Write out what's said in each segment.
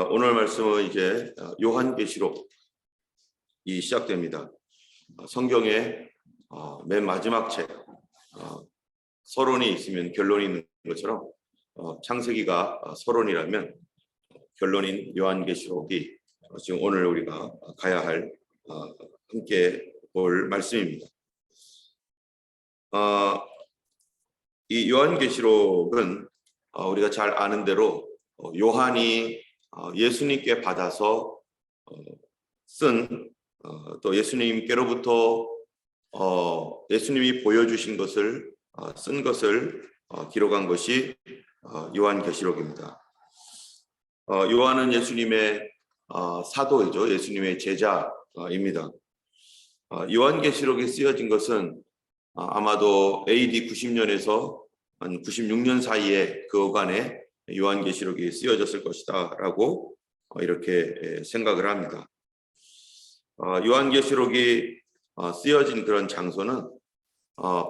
오늘 말씀은 이제 요한계시록이 시작됩니다. 성경의 맨 마지막 책, 서론이 있으면 결론이 있는 것처럼 창세기가 서론이라면 결론인 요한계시록이 지금 오늘 우리가 가야 할 함께 볼 말씀입니다. 이 요한계시록은 우리가 잘 아는 대로 요한이 예수님께 받아서 쓴 또 예수님께로부터 예수님이 보여주신 것을 쓴 것을 기록한 것이 요한계시록입니다. 요한은 예수님의 사도이죠. 예수님의 제자입니다. 요한계시록이 쓰여진 것은 아마도 AD 90년에서 한 96년 사이에 그 어간에 요한계시록이 쓰여졌을 것이다 라고 이렇게 생각을 합니다. 요한계시록이 쓰여진 그런 장소는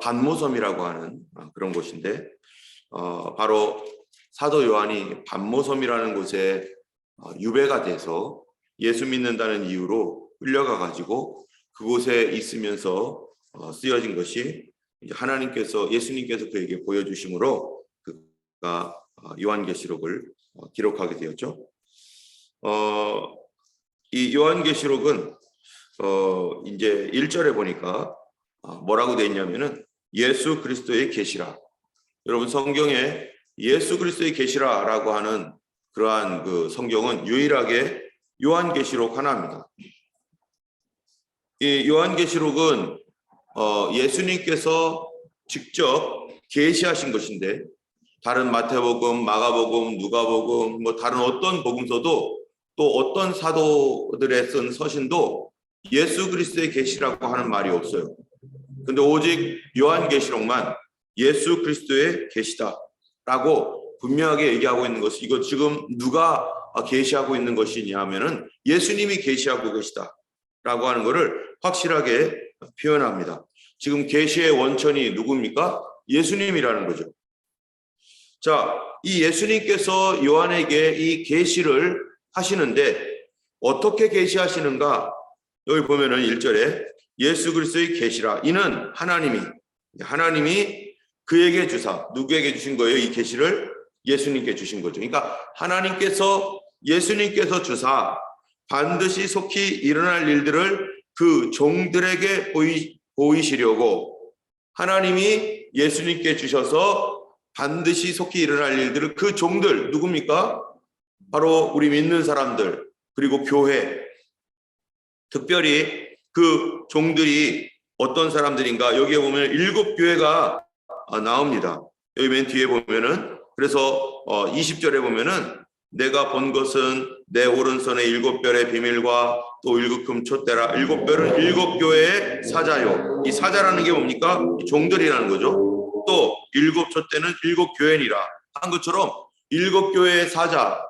반모섬이라고 하는 그런 곳인데 바로 사도 요한이 반모섬이라는 곳에 유배가 돼서 예수 믿는다는 이유로 끌려가 가지고 그곳에 있으면서 쓰여진 것이 하나님께서 예수님께서 그에게 보여주심으로 그가 요한계시록을 기록하게 되었죠. 이 요한계시록은 이제 1절에 보니까 뭐라고 되어 있냐면은 예수 그리스도의 계시라. 여러분 성경에 예수 그리스도의 계시라라고 하는 그러한 그 성경은 유일하게 요한계시록 하나입니다. 이 요한계시록은 예수님께서 직접 계시하신 것인데 다른 마태복음, 마가복음, 누가복음, 다른 어떤 복음서도 또 어떤 사도들의 쓴 서신도 예수 그리스도의 계시라고 하는 말이 없어요. 근데 오직 요한계시록만 예수 그리스도의 계시다라고 분명하게 얘기하고 있는 것이 이거 지금 누가 계시하고 있는 것이냐 하면은 예수님이 계시하고 계시다라고 하는 것을 확실하게 표현합니다. 지금 계시의 원천이 누굽니까? 예수님이라는 거죠. 자, 이 예수님께서 요한에게 이 계시를 하시는데 어떻게 계시하시는가? 여기 보면은 1절에 예수 그리스도의 계시라. 이는 하나님이 그에게 주사 누구에게 주신 거예요? 이 계시를 예수님께 주신 거죠. 그러니까 하나님께서 예수님께서 주사 반드시 속히 일어날 일들을 그 종들에게 보이시려고 하나님이 예수님께 주셔서 반드시 속히 일어날 일들을 그 종들 누굽니까? 바로 우리 믿는 사람들 그리고 교회 특별히 그 종들이 어떤 사람들인가 여기에 보면 7교회가 나옵니다. 여기 맨 뒤에 보면은 그래서 20절에 보면은 내가 본 것은 내 오른손에 7별의 비밀과 또 7금 촛대라. 7별은 7교회의 사자요. 이 사자라는 게 뭡니까? 종들이라는 거죠. 또 7촛대는 7교회니라 한 것처럼 7교회의 사자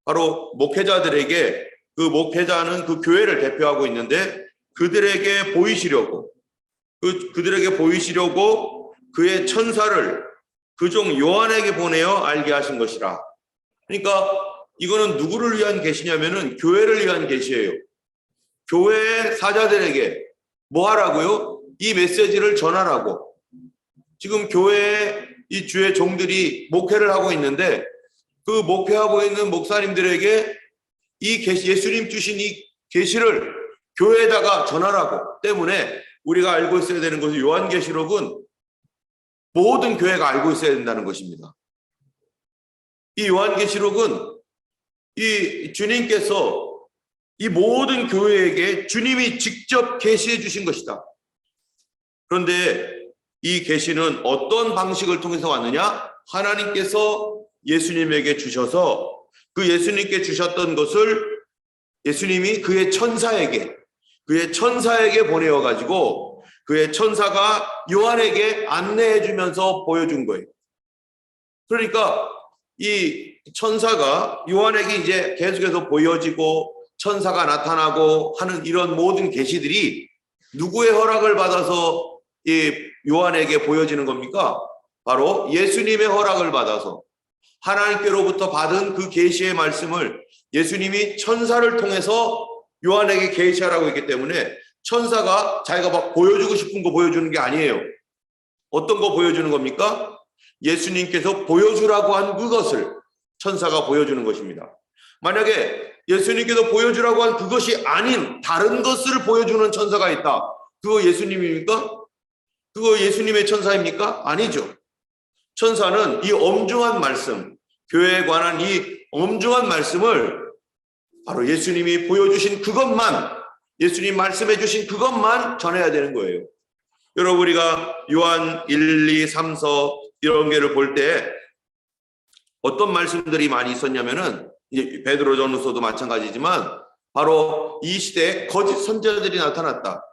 바로 목회자들에게 그 목회자는 그 교회를 대표하고 있는데 그들에게 보이시려고 그들에게 보이시려고 그의 천사를 그 종 요한에게 보내어 알게 하신 것이라. 그러니까 이거는 누구를 위한 계시냐면은 교회를 위한 계시예요. 교회의 사자들에게 뭐 하라고요? 이 메시지를 전하라고. 지금 교회에 이 주의 종들이 목회를 하고 있는데 그 목회하고 있는 목사님들에게 이 계시 예수님 주신 이 계시를 교회에다가 전하라고. 때문에 우리가 알고 있어야 되는 것은 요한계시록은 모든 교회가 알고 있어야 된다는 것입니다. 이 요한계시록은 이 주님께서 이 모든 교회에게 주님이 직접 계시해 주신 것이다. 그런데 이 계시는 어떤 방식을 통해서 왔느냐? 하나님께서 예수님에게 주셔서 그 예수님께 주셨던 것을 예수님이 그의 천사에게 보내어 가지고 그의 천사가 요한에게 안내해 주면서 보여준 거예요. 그러니까 이 천사가 요한에게 이제 계속해서 보여지고 천사가 나타나고 하는 이런 모든 계시들이 누구의 허락을 받아서 이 요한에게 보여지는 겁니까? 바로 예수님의 허락을 받아서 하나님께로부터 받은 그 계시의 말씀을 예수님이 천사를 통해서 요한에게 계시하라고 했기 때문에 천사가 자기가 막 보여주고 싶은 거 보여주는 게 아니에요. 어떤 거 보여주는 겁니까? 예수님께서 보여주라고 한 그것을 천사가 보여주는 것입니다. 만약에 예수님께서 보여주라고 한 그것이 아닌 다른 것을 보여주는 천사가 있다. 그거 예수님입니까? 그거 예수님의 천사입니까? 아니죠. 천사는 이 엄중한 말씀, 교회에 관한 이 엄중한 말씀을 바로 예수님이 보여주신 그것만, 예수님 말씀해 주신 그것만 전해야 되는 거예요. 여러분, 우리가 요한 1, 2, 3서 이런 게를 볼 때 어떤 말씀들이 많이 있었냐면은, 이제 베드로전서도 마찬가지지만 바로 이 시대에 거짓 선지자들이 나타났다.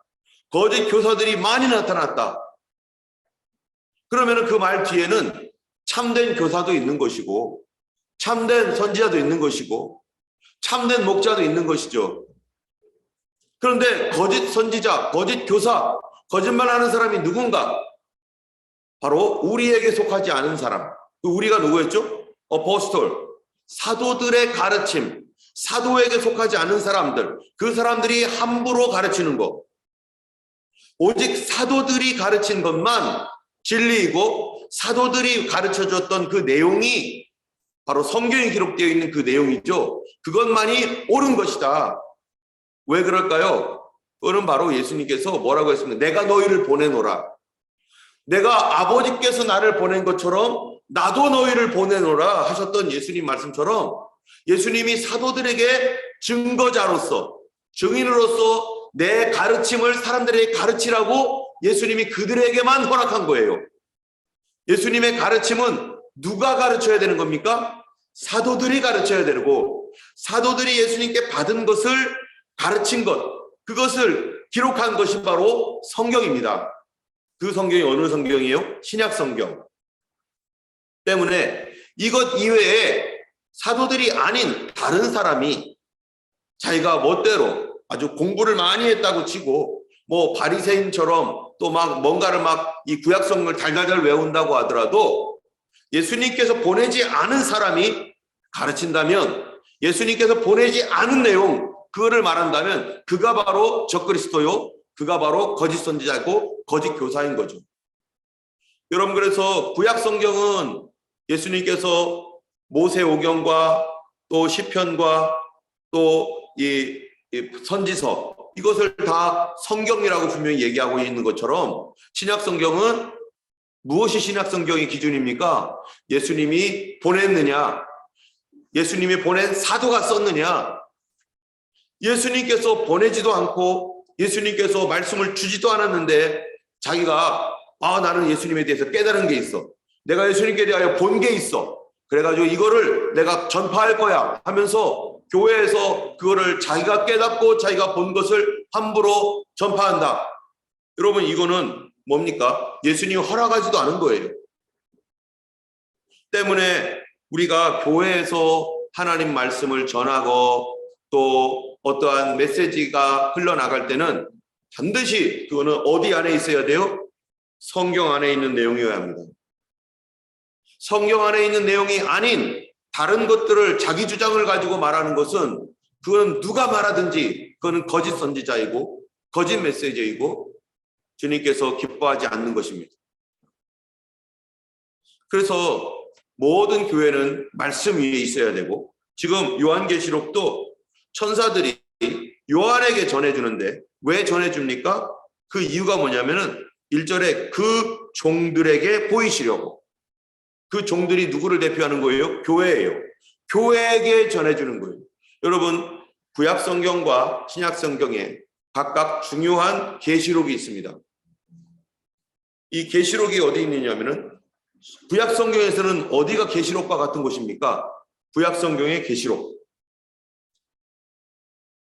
거짓 교사들이 많이 나타났다. 그러면은 그 말 뒤에는 참된 교사도 있는 것이고, 참된 선지자도 있는 것이고, 참된 목자도 있는 것이죠. 그런데 거짓 선지자, 거짓 교사, 거짓말하는 사람이 누군가? 바로 우리에게 속하지 않은 사람. 우리가 누구였죠? 어포스톨, 사도들의 가르침, 사도에게 속하지 않은 사람들, 그 사람들이 함부로 가르치는 것, 오직 사도들이 가르친 것만 진리이고 사도들이 가르쳐줬던 그 내용이 바로 성경에 기록되어 있는 그 내용이죠. 그것만이 옳은 것이다. 왜 그럴까요? 그거는 바로 예수님께서 뭐라고 했습니까? 내가 너희를 보내노라. 내가 아버지께서 나를 보낸 것처럼 나도 너희를 보내노라 하셨던 예수님 말씀처럼 예수님이 사도들에게 증거자로서, 증인으로서 내 가르침을 사람들에게 가르치라고 예수님이 그들에게만 허락한 거예요. 예수님의 가르침은 누가 가르쳐야 되는 겁니까? 사도들이 가르쳐야 되고, 사도들이 예수님께 받은 것을 가르친 것, 그것을 기록한 것이 바로 성경입니다. 그 성경이 어느 성경이에요? 신약 성경. 때문에 이것 이외에 사도들이 아닌 다른 사람이 자기가 멋대로 아주 공부를 많이 했다고 치고 뭐 바리새인처럼 또 막 뭔가를 막 이 구약 성경을 달달달 외운다고 하더라도 예수님께서 보내지 않은 사람이 가르친다면, 예수님께서 보내지 않은 내용, 그거를 말한다면 그가 바로 적그리스도요, 그가 바로 거짓 선지자고 거짓 교사인 거죠. 여러분, 그래서 구약 성경은 예수님께서 모세오경과 또 시편과 또 이 선지서, 이것을 다 성경이라고 분명히 얘기하고 있는 것처럼 신약 성경은 무엇이 신약 성경의 기준입니까? 예수님이 보냈느냐, 예수님이 보낸 사도가 썼느냐. 예수님께서 보내지도 않고 예수님께서 말씀을 주지도 않았는데 자기가 나는 예수님에 대해서 깨달은 게 있어, 내가 예수님께 대하여 본 게 있어, 그래가지고 이거를 내가 전파할 거야 하면서 교회에서 그거를 자기가 깨닫고 자기가 본 것을 함부로 전파한다. 여러분, 이거는 뭡니까? 예수님이 허락하지도 않은 거예요. 때문에 우리가 교회에서 하나님 말씀을 전하고 또 어떠한 메시지가 흘러나갈 때는 반드시 그거는 어디 안에 있어야 돼요? 성경 안에 있는 내용이어야 합니다. 성경 안에 있는 내용이 아닌 다른 것들을 자기 주장을 가지고 말하는 것은, 그건 누가 말하든지 그거는 거짓 선지자이고 거짓 메시지이고 주님께서 기뻐하지 않는 것입니다. 그래서 모든 교회는 말씀 위에 있어야 되고, 지금 요한계시록도 천사들이 요한에게 전해주는데 왜 전해줍니까? 그 이유가 뭐냐면은 1절에 그 종들에게 보이시려고. 그 종들이 누구를 대표하는 거예요? 교회예요. 교회에게 전해주는 거예요. 여러분, 구약 성경과 신약 성경에 각각 중요한 계시록이 있습니다. 이 계시록이 어디 있느냐면은 구약 성경에서는 어디가 계시록과 같은 곳입니까? 구약 성경의 계시록,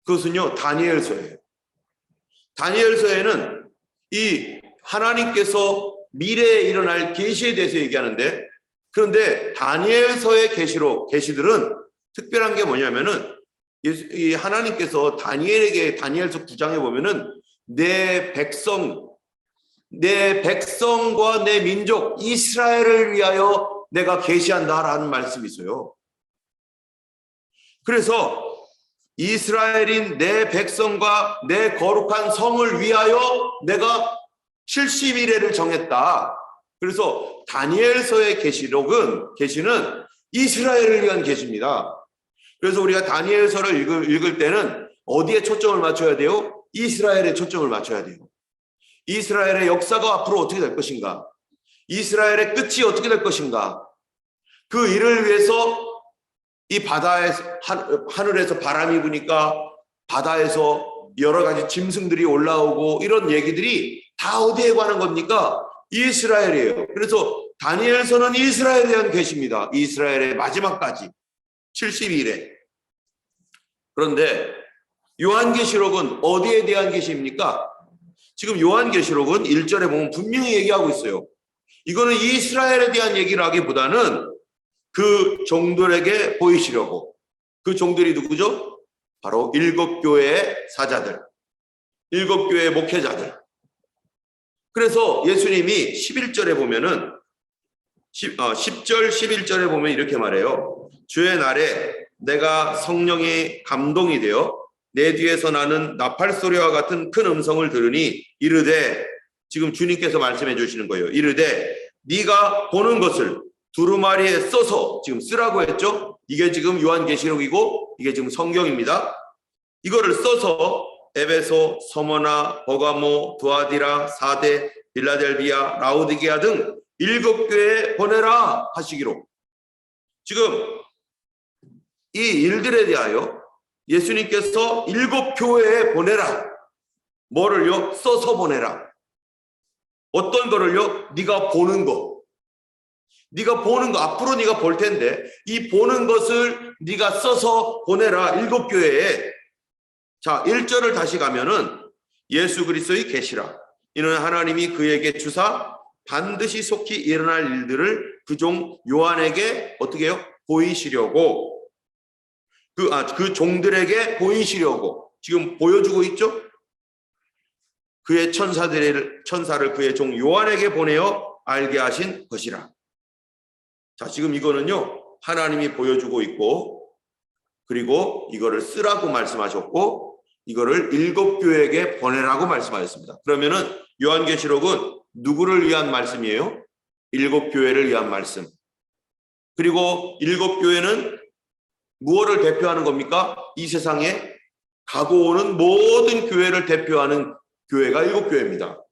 그것은요 다니엘서예요. 다니엘서에는 이 하나님께서 미래에 일어날 계시에 대해서 얘기하는데, 그런데 다니엘서의 계시들은 특별한 게 뭐냐면은 이 하나님께서 다니엘에게, 다니엘서 9장에 보면은 내 백성과 내 민족 이스라엘을 위하여 내가 계시한다라는 말씀이 있어요. 그래서 이스라엘인 내 백성과 내 거룩한 성을 위하여 내가 70일에를 정했다. 그래서 다니엘서의 계시는 이스라엘을 위한 계시입니다. 그래서 우리가 다니엘서를 읽을 때는 어디에 초점을 맞춰야 돼요? 이스라엘에 초점을 맞춰야 돼요. 이스라엘의 역사가 앞으로 어떻게 될 것인가? 이스라엘의 끝이 어떻게 될 것인가? 그 일을 위해서 이 하늘에서 바람이 부니까 바다에서 여러 가지 짐승들이 올라오고 이런 얘기들이 다 어디에 관한 겁니까? 이스라엘이에요. 그래서 다니엘서는 이스라엘에 대한 계시입니다. 이스라엘의 마지막까지 70일에. 그런데 요한계시록은 어디에 대한 계시입니까? 지금 요한계시록은 1절에 보면 분명히 얘기하고 있어요. 이거는 이스라엘에 대한 얘기를 하기보다는 그 종들에게 보이시려고. 그 종들이 누구죠? 바로 7교회의 사자들, 7교회의 목회자들. 그래서 예수님이 11절에 보면은 10절 11절에 보면 이렇게 말해요. 주의 날에 내가 성령의 감동이 되어 내 뒤에서 나는 나팔 소리와 같은 큰 음성을 들으니 이르되, 지금 주님께서 말씀해 주시는 거예요. 이르되 네가 보는 것을 두루마리에 써서, 지금 쓰라고 했죠. 이게 지금 요한계시록이고 이게 지금 성경입니다. 이거를 써서 에베소, 서머나, 버가모, 두아디라, 사데, 빌라델비아, 라오디게아 등 7교회에 보내라 하시기로. 지금 이 일들에 대하여 예수님께서 7교회에 보내라. 뭐를요? 써서 보내라. 어떤 거를요? 네가 보는 거. 네가 보는 거, 앞으로 네가 볼 텐데 이 보는 것을 네가 써서 보내라. 7교회에. 자, 1절을 다시 가면은 예수 그리스도의 계시라. 이는 하나님이 그에게 주사 반드시 속히 일어날 일들을 그 종 요한에게 어떻게 해요? 보이시려고. 그 종들에게 보이시려고 지금 보여주고 있죠? 그의 천사를 그의 종 요한에게 보내어 알게 하신 것이라. 자, 지금 이거는요, 하나님이 보여주고 있고, 그리고 이거를 쓰라고 말씀하셨고, 이거를 7교회에게 보내라고 말씀하셨습니다. 그러면은 요한계시록은 누구를 위한 말씀이에요? 7교회를 위한 말씀. 그리고 7교회는 무엇을 대표하는 겁니까? 이 세상에 가고 오는 모든 교회를 대표하는 교회가 7교회입니다.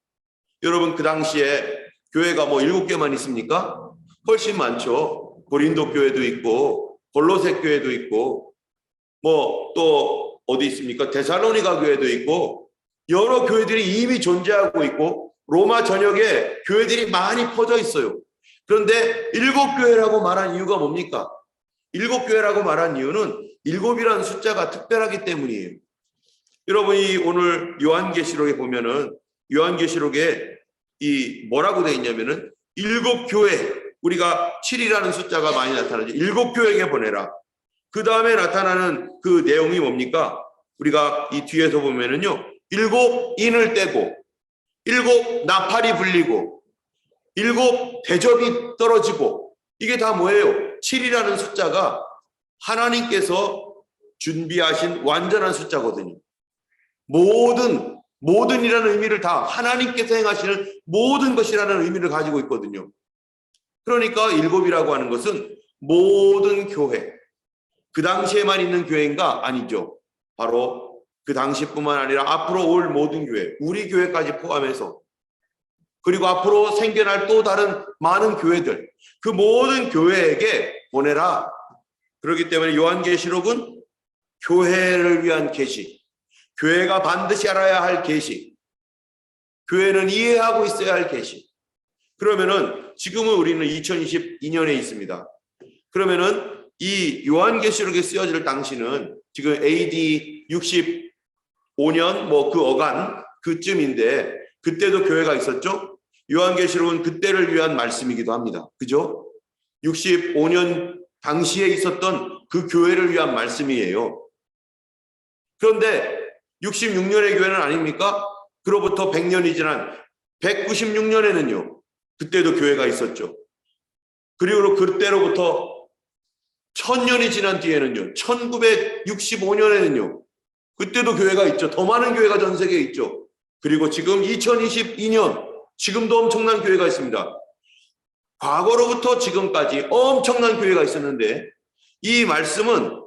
여러분, 그 당시에 교회가 뭐 7개만 있습니까? 훨씬 많죠. 고린도 교회도 있고 골로새 교회도 있고 뭐 또 어디 있습니까? 데살로니가 교회도 있고 여러 교회들이 이미 존재하고 있고 로마 전역에 교회들이 많이 퍼져 있어요. 그런데 7교회라고 말한 이유가 뭡니까? 7교회라고 말한 이유는 7이라는 숫자가 특별하기 때문이에요. 여러분이 오늘 요한계시록에 보면은 요한계시록에 이 뭐라고 되어 있냐면은 7교회, 우리가 7이라는 숫자가 많이 나타나죠. 7교회에게 보내라. 그 다음에 나타나는 그 내용이 뭡니까? 우리가 이 뒤에서 보면은요, 7인을 떼고 7 나팔이 불리고 7 대접이 떨어지고, 이게 다 뭐예요? 7이라는 숫자가 하나님께서 준비하신 완전한 숫자거든요. 모든이라는 의미를 다 하나님께서 행하시는 모든 것이라는 의미를 가지고 있거든요. 그러니까 7이라고 하는 것은 모든 교회, 그 당시에만 있는 교회인가? 아니죠. 바로 그 당시뿐만 아니라 앞으로 올 모든 교회, 우리 교회까지 포함해서, 그리고 앞으로 생겨날 또 다른 많은 교회들, 그 모든 교회에게 보내라. 그렇기 때문에 요한계시록은 교회를 위한 계시, 교회가 반드시 알아야 할 계시, 교회는 이해하고 있어야 할 계시. 그러면은 지금은 우리는 2022년에 있습니다. 그러면은 이 요한계시록에 쓰여질 당시는 지금 AD 65년 뭐 그 어간 그쯤인데, 그때도 교회가 있었죠. 요한계시록은 그때를 위한 말씀이기도 합니다. 그죠? 65년 당시에 있었던 그 교회를 위한 말씀이에요. 그런데 66년의 교회는 아닙니까? 그로부터 100년이 지난 196년에는요. 그때도 교회가 있었죠. 그리고 그때로부터 1000년이 지난 뒤에는요, 1965년에는요, 그때도 교회가 있죠. 더 많은 교회가 전 세계에 있죠. 그리고 지금 2022년, 지금도 엄청난 교회가 있습니다. 과거로부터 지금까지 엄청난 교회가 있었는데, 이 말씀은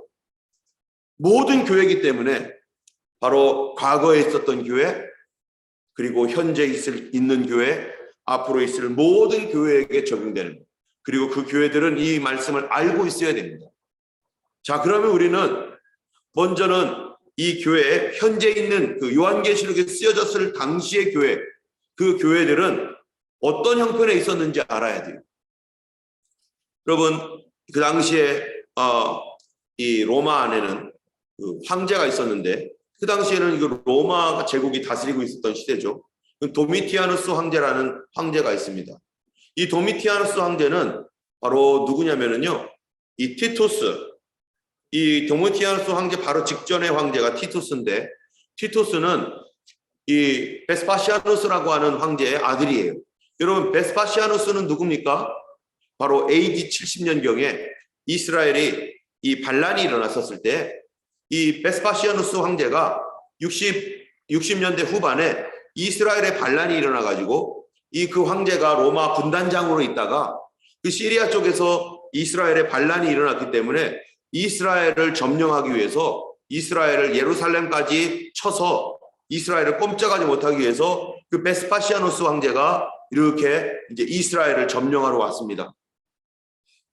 모든 교회이기 때문에 바로 과거에 있었던 교회, 그리고 현재 있는 교회, 앞으로 있을 모든 교회에게 적용되는 거예요. 그리고 그 교회들은 이 말씀을 알고 있어야 됩니다. 자, 그러면 우리는 먼저는 이 교회, 현재 있는 그 요한계시록에 쓰여졌을 당시의 교회, 그 교회들은 어떤 형편에 있었는지 알아야 돼요. 여러분, 그 당시에 이 로마 안에는 그 황제가 있었는데, 그 당시에는 그 로마 제국이 다스리고 있었던 시대죠. 도미티아누스 황제라는 황제가 있습니다. 이 도미티아누스 황제는 바로 누구냐면은요, 이 티투스, 이 도미티아누스 황제 바로 직전의 황제가 티투스인데, 티투스는 이 베스파시아누스라고 하는 황제의 아들이에요. 여러분, 베스파시아누스는 누굽니까? 바로 AD 70년경에 이스라엘이 이 반란이 일어났었을 때, 이 베스파시아누스 황제가 60년대 후반에 이스라엘의 반란이 일어나가지고 그 황제가 로마 군단장으로 있다가 그 시리아 쪽에서 이스라엘의 반란이 일어났기 때문에 이스라엘을 점령하기 위해서 이스라엘을 예루살렘까지 쳐서 이스라엘을 꼼짝하지 못하기 위해서 그 베스파시아누스 황제가 이렇게 이제 이스라엘을 점령하러 왔습니다.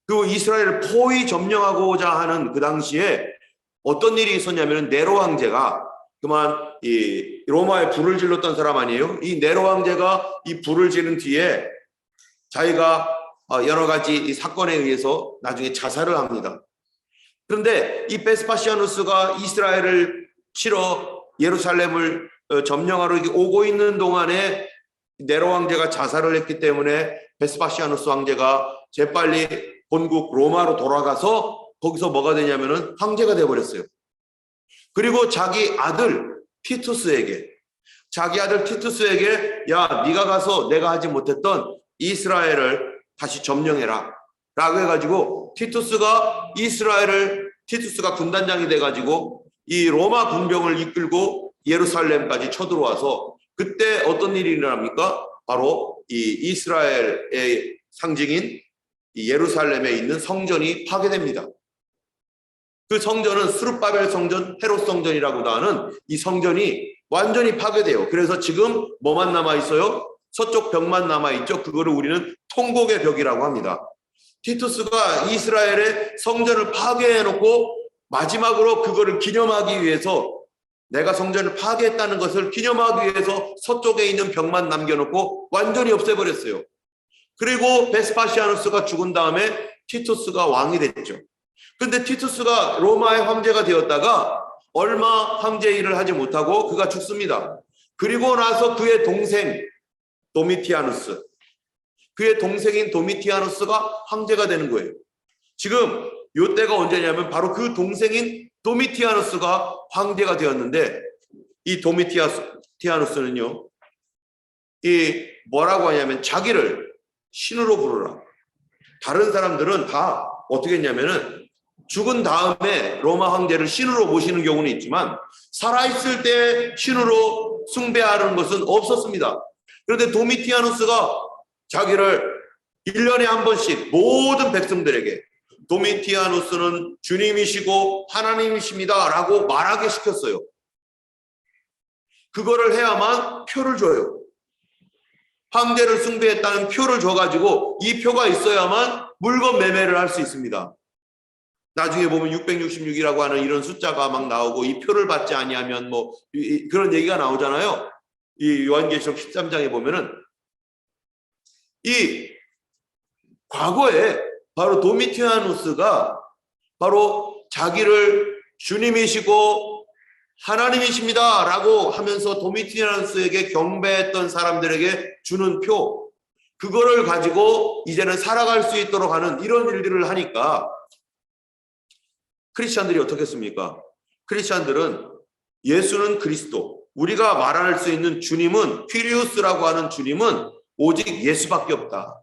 그 이스라엘을 포위 점령하고자 하는 그 당시에 어떤 일이 있었냐면 네로 황제가 그만 이 로마에 불을 질렀던 사람 아니에요? 이 네로 황제가 이 불을 지른 뒤에 자기가 여러 가지 이 사건에 의해서 나중에 자살을 합니다. 그런데 이 베스파시아누스가 이스라엘을 치러 예루살렘을 점령하러 오고 있는 동안에 네로 황제가 자살을 했기 때문에 베스파시아누스 황제가 재빨리 본국 로마로 돌아가서 거기서 뭐가 되냐면은 황제가 되어버렸어요. 그리고 자기 아들 티투스에게 야, 네가 가서 내가 하지 못했던 이스라엘을 다시 점령해라 라고 해가지고 티투스가 군단장이 돼가지고 이 로마 군병을 이끌고 예루살렘까지 쳐들어와서 그때 어떤 일이 일어납니까? 바로 이 이스라엘의 상징인 이 예루살렘에 있는 성전이 파괴됩니다. 그 성전은 스룹바벨 성전, 헤롯 성전이라고도 하는 이 성전이 완전히 파괴돼요. 그래서 지금 뭐만 남아있어요? 서쪽 벽만 남아있죠. 그거를 우리는 통곡의 벽이라고 합니다. 티투스가 이스라엘의 성전을 파괴해놓고 마지막으로 그거를 기념하기 위해서 내가 성전을 파괴했다는 것을 기념하기 위해서 서쪽에 있는 벽만 남겨놓고 완전히 없애버렸어요. 그리고 베스파시아누스가 죽은 다음에 티투스가 왕이 됐죠. 그런데 티투스가 로마의 황제가 되었다가 얼마 황제 일을 하지 못하고 그가 죽습니다. 그리고 나서 그의 동생 도미티아누스, 그의 동생인 도미티아누스가 황제가 되는 거예요. 지금 이때가 언제냐면 바로 그 동생인 도미티아누스가 황제가 되었는데, 이 도미티아누스는요, 이 뭐라고 하냐면 자기를 신으로 부르라. 다른 사람들은 다 어떻게 했냐면은 죽은 다음에 로마 황제를 신으로 모시는 경우는 있지만 살아있을 때 신으로 숭배하는 것은 없었습니다. 그런데 도미티아누스가 자기를 1년에 한 번씩 모든 백성들에게 도미티아누스는 주님이시고 하나님이십니다 라고 말하게 시켰어요. 그거를 해야만 표를 줘요. 황제를 숭배했다는 표를 줘가지고 이 표가 있어야만 물건 매매를 할 수 있습니다. 나중에 보면 666이라고 하는 이런 숫자가 막 나오고 이 표를 받지 아니하면 뭐 그런 얘기가 나오잖아요. 이 요한계시록 13장에 보면은 이 과거에 바로 도미티아누스가 바로 자기를 주님이시고 하나님이십니다 라고 하면서 도미티아누스에게 경배했던 사람들에게 주는 표, 그거를 가지고 이제는 살아갈 수 있도록 하는 이런 일들을 하니까 크리스찬들이 어떻겠습니까? 크리스찬들은 예수는 그리스도, 우리가 말할 수 있는 주님은 퀴리우스라고 하는 주님은 오직 예수밖에 없다.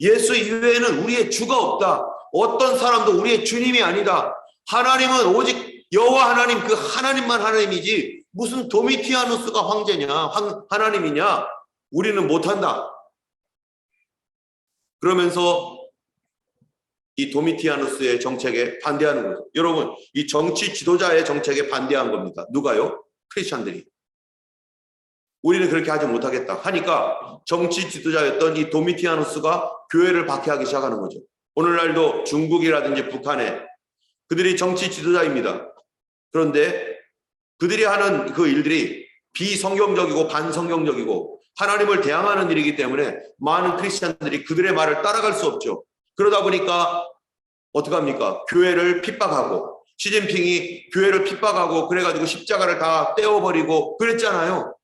예수 이외에는 우리의 주가 없다. 어떤 사람도 우리의 주님이 아니다. 하나님은 오직 여호와 하나님, 그 하나님만 하나님이지 무슨 도미티아누스가 황제냐, 하나님이냐, 우리는 못한다. 그러면서 이 도미티아누스의 정책에 반대하는 거죠. 여러분, 이 정치 지도자의 정책에 반대한 겁니다. 누가요? 크리스찬들이. 우리는 그렇게 하지 못하겠다 하니까 정치 지도자였던 이 도미티아누스가 교회를 박해하기 시작하는 거죠. 오늘날도 중국이라든지 북한에 그들이 정치 지도자입니다. 그런데 그들이 하는 그 일들이 비성경적이고 반성경적이고 하나님을 대항하는 일이기 때문에 많은 크리스찬들이 그들의 말을 따라갈 수 없죠. 그러다 보니까 어떡합니까? 교회를 핍박하고, 시진핑이 교회를 핍박하고 그래가지고 십자가를 다 떼어버리고 그랬잖아요.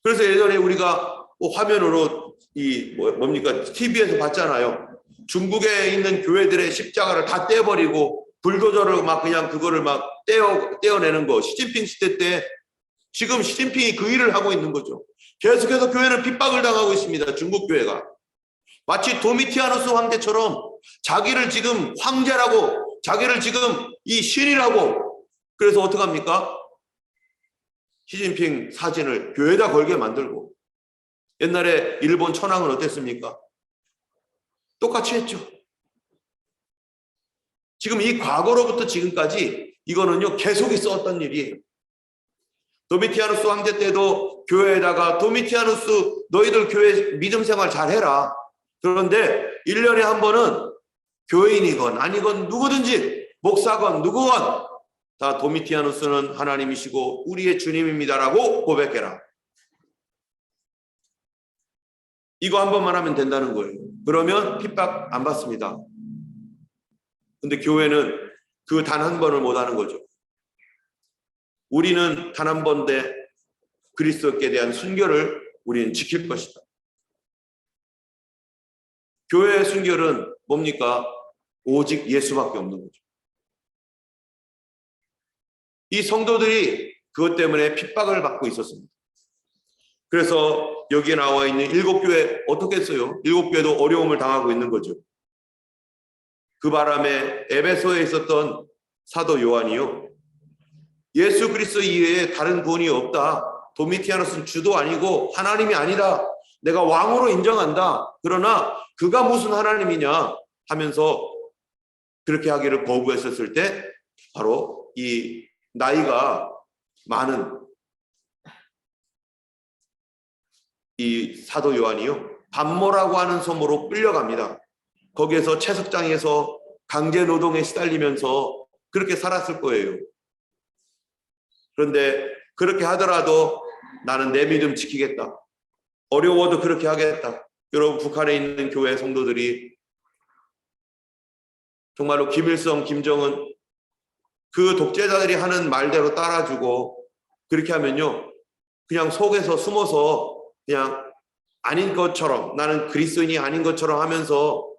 그래서 예전에 우리가 화면으로 뭡니까? TV에서 봤잖아요. 중국에 있는 교회들의 십자가를 다 떼어버리고 불도저를 막 그냥 그거를 막 떼어내는 거. 시진핑 시대 때 지금 시진핑이 그 일을 하고 있는 거죠. 계속해서 교회는 핍박을 당하고 있습니다. 중국 교회가. 마치 도미티아누스 황제처럼 자기를 지금 황제라고, 자기를 지금 이 신이라고, 그래서 어떡합니까? 시진핑 사진을 교회에다 걸게 만들고, 옛날에 일본 천황은 어땠습니까? 똑같이 했죠. 지금 이 과거로부터 지금까지 이거는요 계속 있었던 일이에요. 도미티아누스 황제 때도 교회에다가 도미티아누스 너희들 교회 믿음 생활 잘해라. 그런데 1년에 한 번은 교인이건 아니건 누구든지 목사건 누구건 다 도미티아누스는 하나님이시고 우리의 주님입니다라고 고백해라. 이거 한 번만 하면 된다는 거예요. 그러면 핍박 안 받습니다. 근데 교회는 그 단 한 번을 못 하는 거죠. 우리는 단 한 번대 그리스도께 대한 순결을 우리는 지킬 것이다. 교회의 순결은 뭡니까? 오직 예수밖에 없는 거죠. 이 성도들이 그것 때문에 핍박을 받고 있었습니다. 그래서 여기에 나와 있는 7교회 어떻게 했어요? 7교회도 어려움을 당하고 있는 거죠. 그 바람에 에베소에 있었던 사도 요한이요, 예수 그리스도 이외에 다른 구원이 없다. 도미티아누스는 주도 아니고 하나님이 아니다. 내가 왕으로 인정한다. 그러나 그가 무슨 하나님이냐 하면서 그렇게 하기를 거부했었을 때 바로 이 나이가 많은 이 사도 요한이요, 반모라고 하는 섬으로 끌려갑니다. 거기에서 채석장에서 강제 노동에 시달리면서 그렇게 살았을 거예요. 그런데 그렇게 하더라도 나는 내 믿음 지키겠다. 어려워도 그렇게 하겠다. 여러분, 북한에 있는 교회 성도들이 정말로 김일성, 김정은 그 독재자들이 하는 말대로 따라주고 그렇게 하면요, 그냥 속에서 숨어서 그냥 아닌 것처럼, 나는 그리스도인이 아닌 것처럼 하면서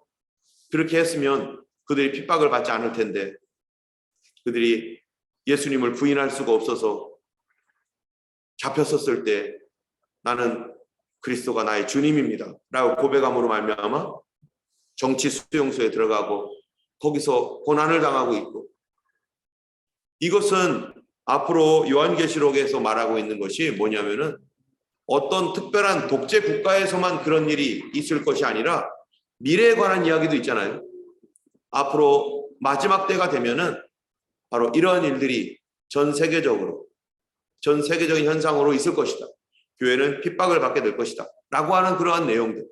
그렇게 했으면 그들이 핍박을 받지 않을 텐데, 그들이 예수님을 부인할 수가 없어서 잡혔었을 때 나는 그리스도가 나의 주님입니다 라고 고백함으로 말미암아 정치 수용소에 들어가고 거기서 고난을 당하고 있고, 이것은 앞으로 요한계시록에서 말하고 있는 것이 뭐냐면은 어떤 특별한 독재 국가에서만 그런 일이 있을 것이 아니라 미래에 관한 이야기도 있잖아요. 앞으로 마지막 때가 되면은 바로 이러한 일들이 전 세계적인 현상으로 있을 것이다. 교회는 핍박을 받게 될 것이다 라고 하는 그러한 내용들.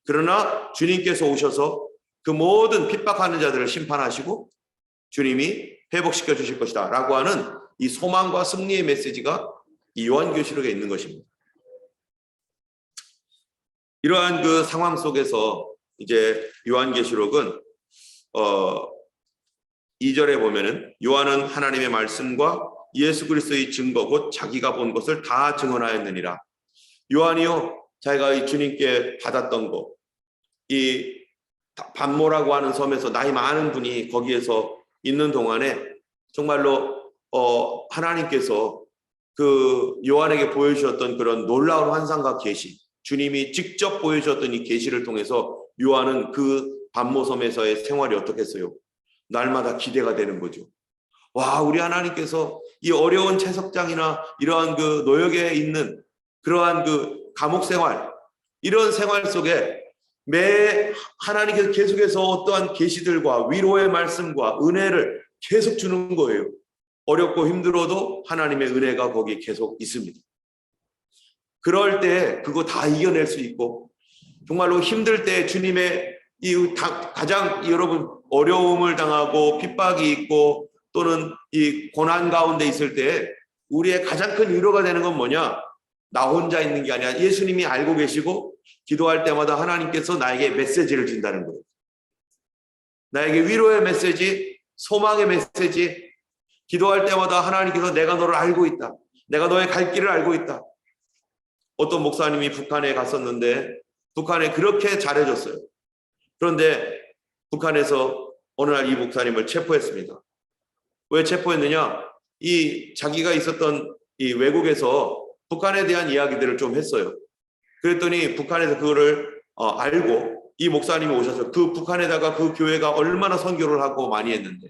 그러나 주님께서 오셔서 그 모든 핍박하는 자들을 심판하시고 주님이 회복시켜 주실 것이다 라고 하는 이 소망과 승리의 메시지가 이 요한계시록에 있는 것입니다. 이러한 그 상황 속에서 이제 요한계시록은 2절에 보면은 요한은 하나님의 말씀과 예수 그리스도의 증거 곧 자기가 본 것을 다 증언하였느니라. 요한이요, 자기가 이 주님께 받았던 거, 이 반모라고 하는 섬에서 나이 많은 분이 거기에서 있는 동안에 정말로 하나님께서 그 요한에게 보여주셨던 그런 놀라운 환상과 계시, 주님이 직접 보여주셨던 이 계시를 통해서 요한은 그 반모섬에서의 생활이 어떻겠어요? 날마다 기대가 되는 거죠. 와, 우리 하나님께서 이 어려운 채석장이나 이러한 그 노역에 있는 그러한 그 감옥 생활, 이런 생활 속에 매 하나님께서 계속해서 어떠한 계시들과 위로의 말씀과 은혜를 계속 주는 거예요. 어렵고 힘들어도 하나님의 은혜가 거기 계속 있습니다. 그럴 때 그거 다 이겨낼 수 있고, 정말로 힘들 때 주님의 가장 여러분 어려움을 당하고 핍박이 있고 또는 이 고난 가운데 있을 때 우리의 가장 큰 위로가 되는 건 뭐냐? 나 혼자 있는 게 아니라 예수님이 알고 계시고 기도할 때마다 하나님께서 나에게 메시지를 준다는 거예요. 나에게 위로의 메시지, 소망의 메시지, 기도할 때마다 하나님께서 내가 너를 알고 있다. 내가 너의 갈 길을 알고 있다. 어떤 목사님이 북한에 갔었는데 북한에 그렇게 잘해줬어요. 그런데 북한에서 어느 날 이 목사님을 체포했습니다. 왜 체포했느냐? 자기가 있었던 이 외국에서 북한에 대한 이야기들을 좀 했어요. 그랬더니 북한에서 그거를 알고 이 목사님이 오셔서 그 북한에다가 그 교회가 얼마나 선교를 하고 많이 했는데,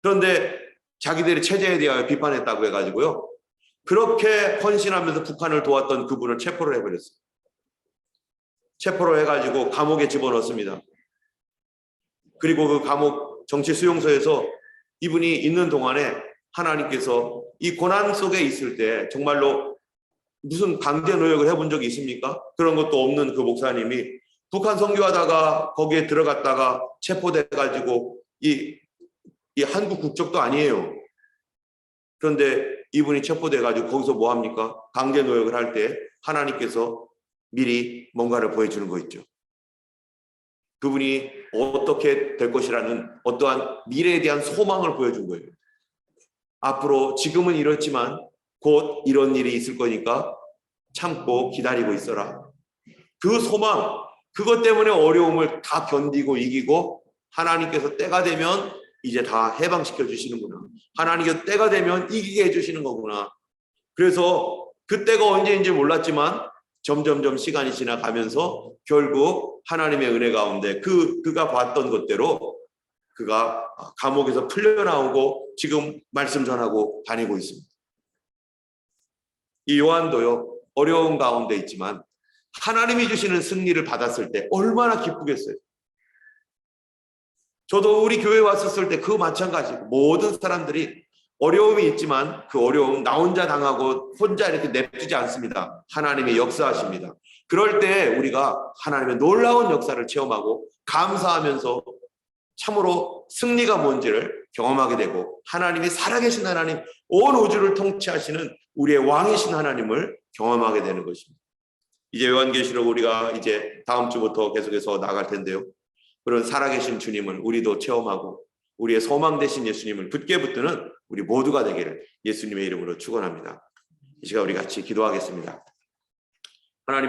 그런데 자기들의 체제에 대하여 비판했다고 해가지고요, 그렇게 헌신하면서 북한을 도왔던 그분을 체포를 해버렸어요. 체포를 해가지고 감옥에 집어넣습니다. 그리고 그 감옥 정치 수용소에서 이분이 있는 동안에 하나님께서 이 고난 속에 있을 때 정말로 무슨 강제 노역을 해본 적이 있습니까? 그런 것도 없는 그 목사님이 북한 선교하다가 거기에 들어갔다가 체포돼가지고 이 한국 국적도 아니에요. 그런데 이분이 체포돼가지고 거기서 뭐 합니까? 강제 노역을 할 때 하나님께서 미리 뭔가를 보여주는 거 있죠. 그분이 어떻게 될 것이라는 어떠한 미래에 대한 소망을 보여준 거예요. 앞으로 지금은 이렇지만 곧 이런 일이 있을 거니까 참고 기다리고 있어라. 그 소망, 그것 때문에 어려움을 다 견디고 이기고 하나님께서 때가 되면 이제 다 해방시켜 주시는구나. 하나님께서 때가 되면 이기게 해주시는 거구나. 그래서 그때가 언제인지 몰랐지만 점점점 시간이 지나가면서 결국 하나님의 은혜 가운데 그가 봤던 것대로 그가 감옥에서 풀려나오고 지금 말씀 전하고 다니고 있습니다. 이 요한도요, 어려운 가운데 있지만 하나님이 주시는 승리를 받았을 때 얼마나 기쁘겠어요. 저도 우리 교회 왔었을 때 그 마찬가지고 모든 사람들이 어려움이 있지만 그 어려움 나 혼자 당하고 혼자 이렇게 냅두지 않습니다. 하나님이 역사하십니다. 그럴 때 우리가 하나님의 놀라운 역사를 체험하고 감사하면서 참으로 승리가 뭔지를 경험하게 되고 하나님이 살아계신 하나님, 온 우주를 통치하시는 우리의 왕이신 하나님을 경험하게 되는 것입니다. 이제 요한계시록 우리가 이제 다음 주부터 계속해서 나갈 텐데요. 그런 살아계신 주님을 우리도 체험하고 우리의 소망 되신 예수님을 굳게 붙드는 우리 모두가 되기를 예수님의 이름으로 축원합니다. 이 시간 우리 같이 기도하겠습니다.